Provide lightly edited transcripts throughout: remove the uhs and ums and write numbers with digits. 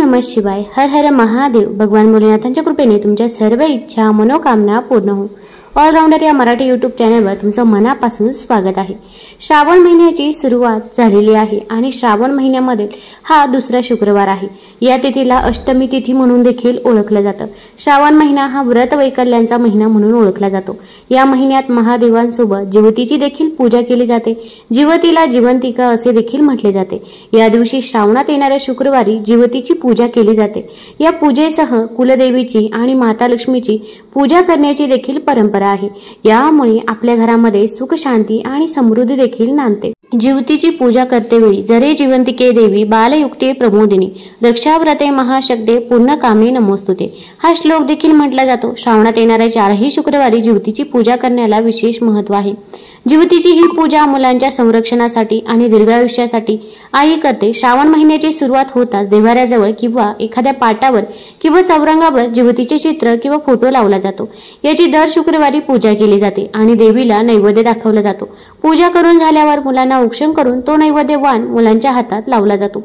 नमः शिवाय. हर हर महादेव. भगवान भोलेनाथांच्या कृपेने तुमच्या सर्व इच्छा मनोकामना पूर्ण हो. ऑलराऊंडर या मराठी यूट्यूब चॅनलवर तुमचं मनापासून स्वागत आहे. श्रावण महिन्याची सुरुवात झालेली आहे आणि श्रावण महिन्यामध्ये हा दुसरा शुक्रवार आहे. या तिथीला अष्टमी तिथी म्हणून देखील ओळखलं जातं. श्रावण महिना हा व्रत वैकल्यांचा महिना म्हणून ओळखला जातो. या महिन्यात महादेवांसोबत जिवतीची देखील पूजा केली जाते. जिवतीला जिवंतिका असे देखील म्हटले जाते. या दिवशी श्रावणात येणाऱ्या शुक्रवारी जिवतीची पूजा केली जाते. या पूजेसह कुलदेवीची आणि माता लक्ष्मीची पूजा करण्याची देखील परंपरा आहे. यामुळे आपल्या घरामध्ये सुख शांती आणि समृद्धी देखील नांदते. जिवतीची पूजा करतेवेळी जरे जिवंतिके देवी बालयुक्ते प्रमोदिनी रक्षाव्रते महाशक्ते पूर्ण कामे नमोस्तुते हा श्लोक देखील म्हटला जातो. श्रावणात येणाऱ्या 4ही शुक्रवारी जिवतीची पूजा करण्याला विशेष महत्त्व आहे. जिवतीची ही पूजा मुलांच्या संरक्षणासाठी आणि दीर्घायुष्यासाठी आई करते. श्रावण महिन्याची सुरुवात होताच देवाऱ्याजवळ किंवा एखाद्या पाटावर किंवा चौरंगावर जिवतीचे चित्र किंवा फोटो लावला जातो. याची दर शुक्रवारी पूजा केली जाते आणि देवीला नैवेद्य दाखवला जातो. पूजा करून झाल्यावर मुलांना औक्षण करून तो नैवेद्य वाण मुलांच्या हातात लावला जातो.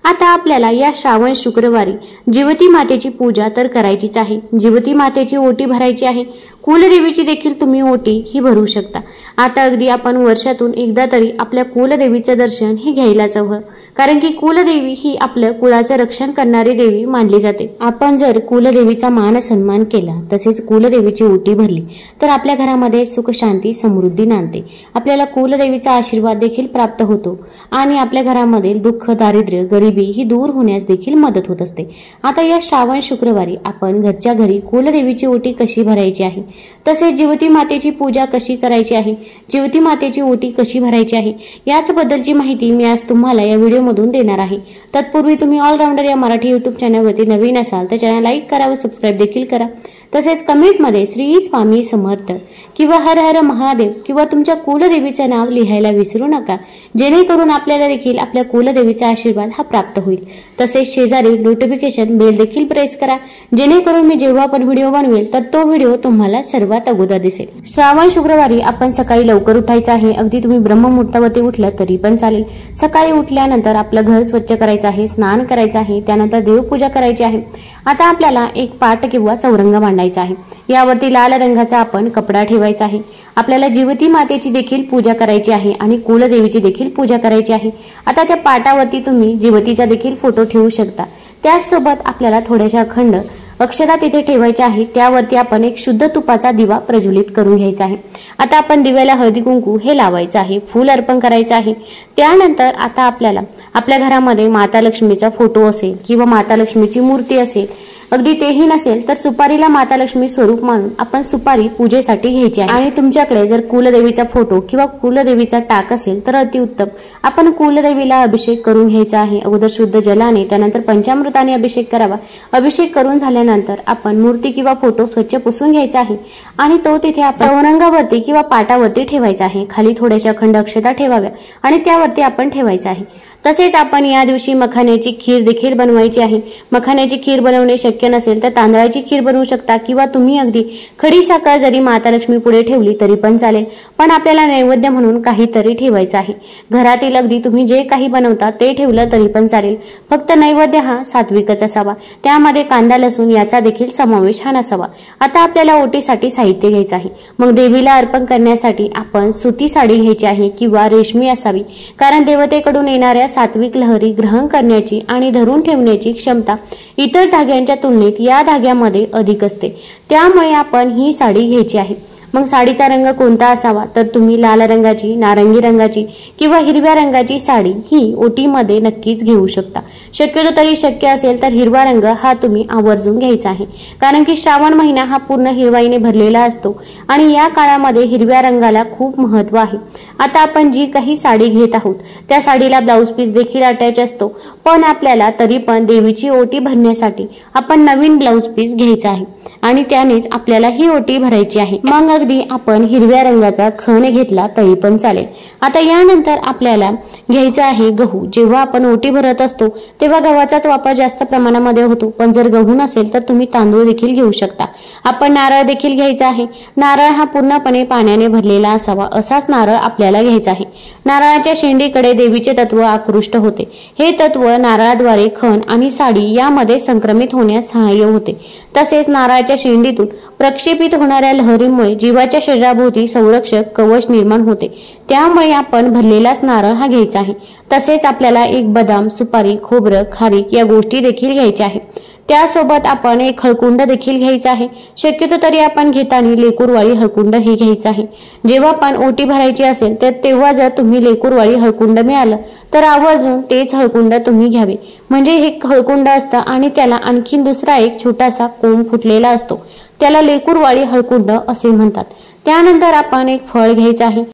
आता आपल्याला या श्रावण शुक्रवारी जिवती मातेची पूजा तर करायचीच आहे. जिवती मातेची ओटी भरायची आहे. कुलदेवीची देखील तुम्ही ओटी ही भरू शकता. आता अगदी आपण वर्षातून एकदा तरी आपल्या कुलदेवीचं दर्शन हे घ्यायलाच हवं, कारण की कुलदेवी ही आपल्या कुळाचं रक्षण करणारी देवी मानली जाते. आपण जर कुलदेवीचा मान सन्मान केला तसेच कुलदेवीची ओटी भरली तर आपल्या घरामध्ये सुख शांती समृद्धी नांदते. आपल्याला कुलदेवीचा आशीर्वाद देखील प्राप्त होतो आणि आपल्या घरामध्ये दुःख दारिद्र्य गरिबी ही दूर होण्यास देखील मदत होत असते. आता या श्रावण शुक्रवारी आपण घरच्या घरी कुलदेवीची ओटी कशी भरायची आहे, तसेच जिवती मातेची पूजा कशी करायची आहे, जिवती मातेची ओटी कशी भरायची आहे याच बद्दलची माहिती मी आज तुम्हाला या व्हिडिओमधून देणार आहे. तत्पूर्वी तुम्ही ऑलराऊंडर या मराठी यूट्यूब चॅनलवरती नवीन असाल तर चॅनल लाईक करा व सबस्क्राईब देखील करा. तसेच कमेंटमध्ये श्री स्वामी समर्थ किंवा हर हर महादेव किंवा तुमच्या कुलदेवीचं नाव लिहायला विसरू नका, जेणेकरून आपल्याला देखील आपल्या कुलदेवीचा आशीर्वाद हा प्राप्त होईल. तसेच शेजारी नोटिफिकेशन बेल देखील प्रेस करा, जेणेकरून मी जेव्हा पण व्हिडिओ बनवेल तर तो व्हिडिओ तुम्हाला सर्वात अगोदर दिसेल. श्रावण शुक्रवारी आपण सकाळी लवकर उठायचं आहे. अगदी तुम्ही ब्रह्ममुहूर्तावरती उठलं तरी पण चालेल. सकाळी उठल्यानंतर आपलं घर स्वच्छ करायचं आहे, स्नान करायचं आहे, त्यानंतर देवपूजा करायची आहे. आता आपल्याला एक पाट किंवा चौरंग मांडायचा आहे. यावरती लाल रंगाचा आपण कपडा ठेवायचा आहे. आपल्याला जिवती मातेची देखील पूजा करायची आहे आणि कुलदेवीची देखील पूजा करायची आहे. आता त्या पाटावरती तुम्ही जिवतीचा देखील फोटो ठेवू शकता. त्याचसोबत आपल्याला थोड्याशा अखंड अक्षता तिथे ठेवायच्या आहे. त्यावरती आपण एक शुद्ध तुपाचा दिवा प्रज्वलित करून घ्यायचा आहे. आता आपण दिव्याला हळदी कुंकू हे लावायचं आहे, फूल अर्पण करायचं आहे. त्यानंतर आता आपल्याला आपल्या घरामध्ये माता लक्ष्मीचा फोटो असेल किंवा माता लक्ष्मीची मूर्ती असेल, अगदी तेही नसेल तर सुपारीला माता लक्ष्मी स्वरूप मानून आपण सुपारी पूजेसाठी घ्यायची आहे. आणि तुमच्याकडे जर कुलदेवीचा फोटो किंवा कुलदेवीचा टाक असेल तर अतिउत्तम. आपण कुलदेवीला अभिषेक करून घ्यायचा आहे. अगोदर शुद्ध जलाने त्यानंतर पंचामृताने अभिषेक करावा. अभिषेक करून झाल्यानंतर आपण मूर्ती किंवा फोटो स्वच्छ पुसून घ्यायचा आहे आणि तो तिथे आपण चौरंगावरती किंवा पाटावरती ठेवायचा आहे. खाली थोड्याशा अखंड अक्षता ठेवाव्या आणि त्यावरती आपण ठेवायचं आहे. तसेच आपण या दिवशी मखाण्याची खीर देखील बनवायची आहे. मखाण्याची खीर बनवणे शक्य नसेल तर तांदळाची खीर बनवू शकता किंवा तुम्ही अगदी खडी साखर जरी माता लक्ष्मी पुढे ठेवली तरी पण चालेल, पण आपल्याला नैवेद्य म्हणून काहीतरी ठेवायचं आहे. घरातील अगदी तुम्ही जे काही बनवता ते ठेवलं तरी पण चालेल. फक्त नैवेद्य हा सात्विकच असावा. त्यामध्ये कांदा लसूण याचा देखील समावेश हा नसावा. आता आपल्याला ओटीसाठी साहित्य घ्यायचं आहे. मग देवीला अर्पण करण्यासाठी आपण सुती साडी घ्यायची आहे किंवा रेशमी असावी, कारण देवतेकडून येणाऱ्या सात्विक लहरी ग्रहण करण्याची आणि धरून ठेवण्याची क्षमता इतर धाग्यांच्या तुलनेत या धाग्यामध्ये अधिक असते. त्यामुळे आपण ही साडी घ्यायची आहे. मग साडीचा रंग कोणता असावा तर तुम्ही लाल रंगाची, नारंगी रंगाची किंवा हिरव्या रंगाची साडी ही ओटीमध्ये नक्कीच घेऊ शकता. शक्यतो तरी शक्य असेल तर हिरवा रंग हा तुम्ही आवर्जून घ्यायचा आहे, कारण की श्रावण महिना हा पूर्ण हिरवाईने भरलेला असतो आणि या काळामध्ये हिरव्या रंगाला खूप महत्त्व आहे. आता आपण जी काही साडी घेत आहोत त्या साडीला ब्लाऊज पीस देखील अटॅच असतो, पण आपल्याला तरी पण देवीची ओटी भरण्यासाठी आपण नवीन ब्लाऊज पीस घ्यायचा आहे आणि त्यानेच आपल्याला ही ओटी भरायची आहे. मग अगदी आपण हिरव्या रंगाचा खण घेतला तरी पण चालेल। आता यानंतर आपल्याला घ्यायचा आहे गहू। जेव्हा आपण ओटी भरत असतो तेव्हा गव्हाचाच वापर जास्त प्रमाणामध्ये होतो, पण जर गहू नसेल तर तुम्ही तांदूळ देखील घेऊ शकता। आपण नारळ देखील घ्यायचा आहे। नारळ हा पूर्णपणे पाण्याने भरलेला असावा असाच नारळ आपल्याला घ्यायचा आहे। नारळाच्या शेंडीकडे देवीचे तत्व आकृष्ट होते। हे तत्व नारळाद्वारे खण आणि साडी यामध्ये संक्रमित होण्यास सहाय्य होते। तसेच नारळाच्या शेंडीतून प्रक्षेपित होणाऱ्या लहरीमुळे जीवाच्या शरीराभोवती संरक्षक कवच निर्माण होते। त्यामुळे आपण भरलेलाच नारळ हा घ्यायचा आहे। तसेच आपल्याला एक बदाम, सुपारी, खोबरं, खारीक या गोष्टी देखील घ्यायच्या आहे। त्यासोबत आपण एक हळकुंड देखील घ्यायचा आहे। शक्यतो तरी आपण घेताना लेकूरवाळी हळकुंड हे घ्यायचं आहे। जेव्हा आपण ओटी भरायची असेल तर तेव्हा जर तुम्ही लेकूरवाळी हळकुंड मिळालं तर आवर्जून तेच हळकुंड तुम्ही घ्यावे, म्हणजे हे हळकुंड असतं आणि त्याला आणखीन दुसरा एक छोटासा कोंब फुटलेला असतो, त्याला लेकूरवाळी हळकुंड असे म्हणतात। त्यानंतर आपण एक फळ घ्यायचं आहे।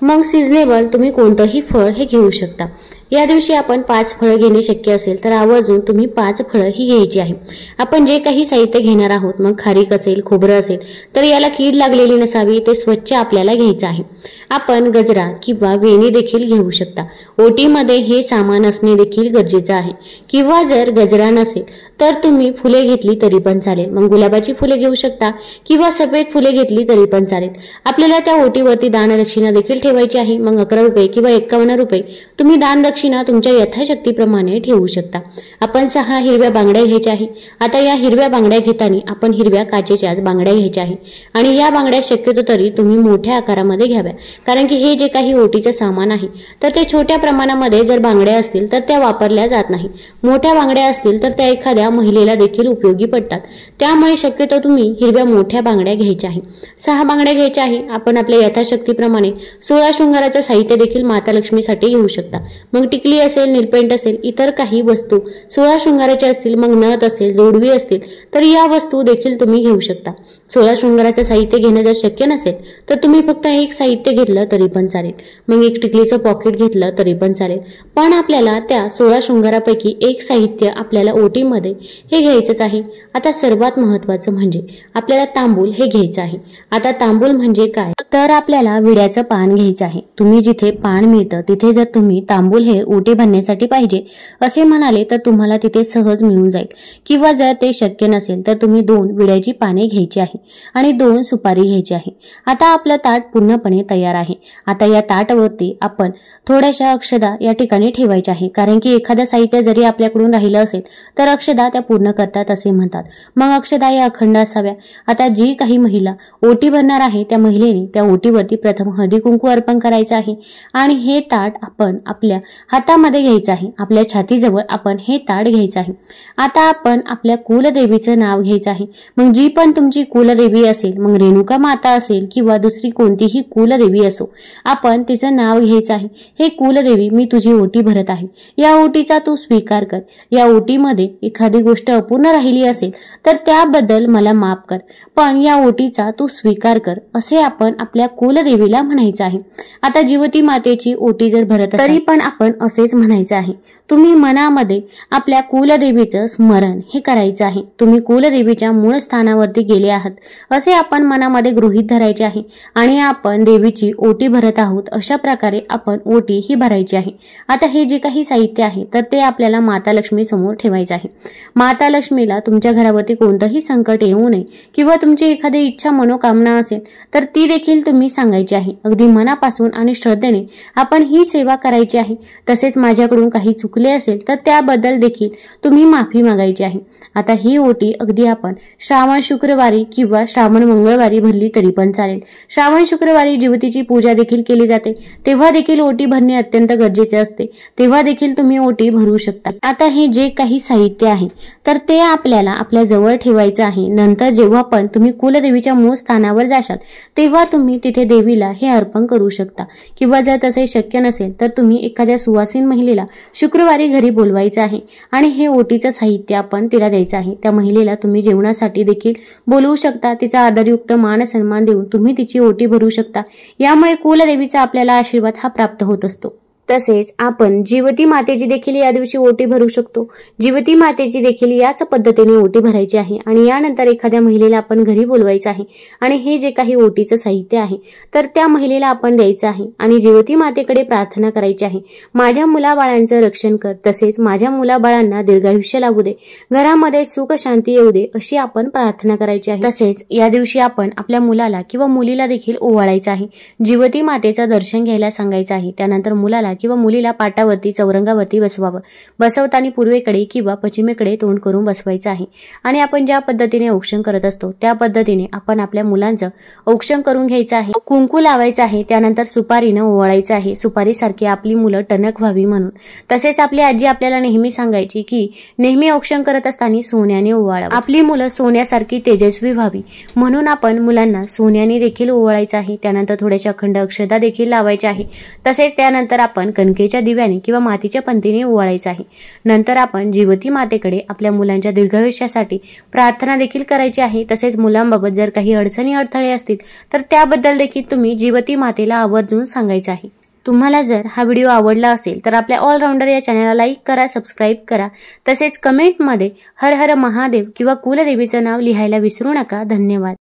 मग सीझनेबल तुम्ही कोणतंही फळ हे घेऊ शकता। या दिवशी आपण 5 फळं घेणे शक्य असेल तर आवर्जून तुम्ही 5 फळं ही घ्यायची आहे। आपण जे काही साहित्य घेणार आहोत, मग खारीक असेल, खोबरं असेल, तर याला कीड लागलेली नसावी, ते स्वच्छ आपल्याला घ्यायचं आहे। आपण गजरा किंवा वेणी देखील घेऊ शकता। ओटीमध्ये हे सामान असणे देखील गरजेचं आहे। किंवा जर गजरा नसेल तर तुम्ही फुले घेतली तरी पण चालेल। मग गुलाबाची फुले घेऊ शकता किंवा सफेद फुले घेतली तरी पण चालेल। आपल्याला त्या ओटीवरती दानदक्षिणा देखील ठेवायची आहे। मग 11 रुपये किंवा 51 रुपये तुम्ही दानदक्षिणा तुमच्या यथाशक्तीप्रमाणे ठेवू शकता। आपण 6 हिरव्या बांगड्या घ्यायच्या आहे। आता या हिरव्या बांगड्या घेताना आपण हिरव्या काचेच्याच बांगड्या घ्यायच्या आहे आणि या बांगड्या शक्यतो तरी तुम्ही मोठ्या आकारामध्ये घ्याव्या, कारण की हे जे काही ओटीचं सामान आहे तर ते छोट्या प्रमाणामध्ये जर बांगड्या असतील तर त्या वापरल्या जात नाही। मोठ्या बांगड्या असतील तर त्या एखाद्या महिलेला देखील उपयोगी पडतात। त्यामुळे शक्यतो तुम्ही हिरव्या मोठ्या बांगड्या घ्यायच्या आहे। 6 बांगड्या घ्यायच्या आहे। आपण आपल्या यथाशक्तीप्रमाणे 16 शृंगाराचं साहित्य देखील माता लक्ष्मीसाठी घेऊ शकता। मग टिकली असेल, नीलपेंट असेल, इतर काही वस्तू 16 शृंगाराच्या असतील, मग नथ असेल, जोडवी असतील, तर या वस्तू देखील तुम्ही घेऊ शकता। 16 शृंगाराचं साहित्य घेणं जर शक्य नसेल तर तुम्ही फक्त एक साहित्य घेतलं तरी पण चालेल। मग एक टिकलीचं पॉकेट घेतलं तरी पण चालेल, पण आपल्याला त्या 16 शृंगारापैकी एक साहित्य आपल्याला ओटीमध्ये हे घ्यायचंच आहे। आता सर्वात महत्त्वाचं म्हणजे आपल्याला तांबूल हे घ्यायचं आहे। आता तांबूल म्हणजे काय, तर आपल्याला विड्याचं पान घ्यायचं आहे। तुम्ही जिथे पान मिळतं तिथे जर तुम्ही तांबूल हे ओटी भरण्यासाठी पाहिजे असे म्हणाले तर तुम्हाला तिथे सहज मिळून जाईल। किंवा जर ते शक्य नसेल तर तुम्ही 2 विड्याची पाने घ्यायची आहे आणि 2 सुपारी घ्यायची आहे। आता आपलं ताट पूर्णपणे तयार आहे। आता या ताटावरती आपण थोड्याशा अक्षदा या ठिकाणी ठेवायच्या आहे, कारण की एखादं साहित्य जरी आपल्याकडून राहिलं असेल तर अक्षदा त्या पूर्ण करतात असे म्हणतात। मग अक्षदा या अखंड असाव्या। आता जी काही महिला ओटी भरणार आहे त्या महिलेने त्या ओटीवरती प्रथम हळदी कुंकू अर्पण करायचं आहे आणि हे ताट आपण आपल्या हातामध्ये घ्यायचं आहे। आपल्या छातीजवळ आपण हे ताट घ्यायचं आहे। आता आपण आपल्या कुलदेवीचं नाव घ्यायचं आहे। मग जी पण तुमची कुलदेवी असेल, मग रेणुका माता असेल किंवा दुसरी कोणतीही कुलदेवी असो, आपण तिचं नाव घ्यायचं आहे। हे कुलदेवी, मी तुझी ओटी भरत आहे, या ओटीचा तू स्वीकार कर। या ओटीमध्ये एखादी गोष्ट अपूर्ण राहिली असेल तर त्याबद्दल मला माफ कर, पण या ओटीचा तू स्वीकार कर, असे आपण आपल्या कुलदेवीला म्हणायचं आहे। आता जीवती मातेची ओटी जर भरत असाल तरी पण आपण असेच म्हणायचं आहे। तुम्ही मनामध्ये आपल्या कुलदेवीचं स्मरण हे करायचं आहे। तुम्ही कुलदेवीच्या मूळ स्थानावरती गेले आहात असे आपण मनामध्ये गृहीत धरायचे आहे आणि आपण देवीची ओटी भरत आहोत अशा प्रकारे आपण ओटी ही भरायची आहे। आता हे जे काही साहित्य आहे तर ते आपल्याला माता लक्ष्मी समोर ठेवायचं आहे। माता लक्ष्मीला तुमच्या घरावरती कोणतंही संकट येऊ नये किंवा तुमची एखादी इच्छा मनोकामना असेल तर ती देखील तुम्ही सांगायची आहे। अगदी मनापासून आणि श्रद्धेने आपण ही सेवा करायची आहे। तसेच माझ्याकडून काही चुकले असेल तर त्याबद्दल देखील तुम्ही माफी मागायची आहे। आता ही ओटी अगदी आपण श्रावण शुक्रवारी किंवा श्रावण मंगळवारी भरली तरी पण चालेल। श्रावण शुक्रवारी जीवतीची पूजा देखील केली जाते, तेव्हा देखील ओटी भरणे अत्यंत गरजेचे असते, तेव्हा देखील तुम्ही ओटी भरू शकता। आता हे जे काही साहित्य आहे तर ते आपल्याला आपल्या जवळ ठेवायचं आहे। नंतर जेव्हा पण तुम्ही कुलदेवीच्या मूळ स्थानावर जाशाल तेव्हा तुम्ही तिथे देवीला हे अर्पण करू शकता। किंवा जर तसे शक्य नसेल तर तुम्ही एखाद्या सुवासीन महिलेला शुक्रवारी घरी बोलवायचं आहे आणि हे ओटीचं साहित्य आपण तिला द्यायचं आहे। त्या महिलेला तुम्ही जेवणासाठी देखील बोलवू शकता। तिचा आदरयुक्त मान सन्मान देऊन तुम्ही तिची ओटी भरू शकता। यामुळे कुलदेवीचा आपल्याला आशीर्वाद हा प्राप्त होत असतो। तसेच आपण जिवती मातेची देखील या दिवशी ओटी भरू शकतो। जिवती मातेची देखील याच पद्धतीने ओटी भरायची आहे आणि यानंतर एखाद्या महिलेला आपण घरी बोलवायचं आहे आणि हे जे काही ओटीचं साहित्य आहे तर त्या महिलेला आपण द्यायचं आहे आणि जिवती मातेकडे प्रार्थना करायची आहे, माझ्या मुलाबाळांचं रक्षण कर, तसेच माझ्या मुलाबाळांना दीर्घायुष्य लाभू दे, घरामध्ये सुख शांती येऊ दे, अशी आपण प्रार्थना करायची आहे। तसेच या दिवशी आपण आपल्या मुलाला किंवा मुलीला देखील ओवाळायचं आहे, जिवती मातेचं दर्शन घ्यायला सांगायचं आहे। त्यानंतर मुलाला किंवा मुलीला पाटावरती चौरंगावरती बसवावं, बसवताना पूर्वेकडे किंवा पश्चिमेकडे तोंड करून बसवायचं आहे आणि आपण ज्या पद्धतीने औक्षण करत असतो त्या पद्धतीने आपण आपल्या मुलांचं औक्षण करून घ्यायचं आहे, कुंकू लावायचं आहे, त्यानंतर सुपारीनं ओवाळायचं आहे, सुपारीसारखी आपली मुलं टणक व्हावी म्हणून। तसेच आपली आजी आपल्याला नेहमी सांगायची की नेहमी औक्षण करत असताना सोन्याने ओवाळावं, आपली मुलं सोन्यासारखी तेजस्वी व्हावी म्हणून आपण मुलांना सोन्याने देखील ओवाळायचं आहे। त्यानंतर थोड्याशा अखंड अक्षता देखील लावायच्या आहे। तसेच त्यानंतर आपण कणकेच्या दिव्याने किंवा मातीच्या पंतीने ओवाळायचं आहे। नंतर आपण जिवती मातेकडे आपल्या मुलांच्या दीर्घायुष्यासाठी प्रार्थना देखील करायची आहे। तसेच मुलांबाबत जर काही अडचणी अडथळे असतील तर त्याबद्दल देखील तुम्ही जिवती मातेला आवर्जून सांगायचं आहे। तुम्हाला जर हा व्हिडिओ आवडला असेल तर आपल्या ऑलराऊंडर या चॅनलला लाईक करा, सबस्क्राईब करा, तसेच कमेंटमध्ये हर हर महादेव किंवा कुलदेवीचं नाव लिहायला विसरू नका। धन्यवाद।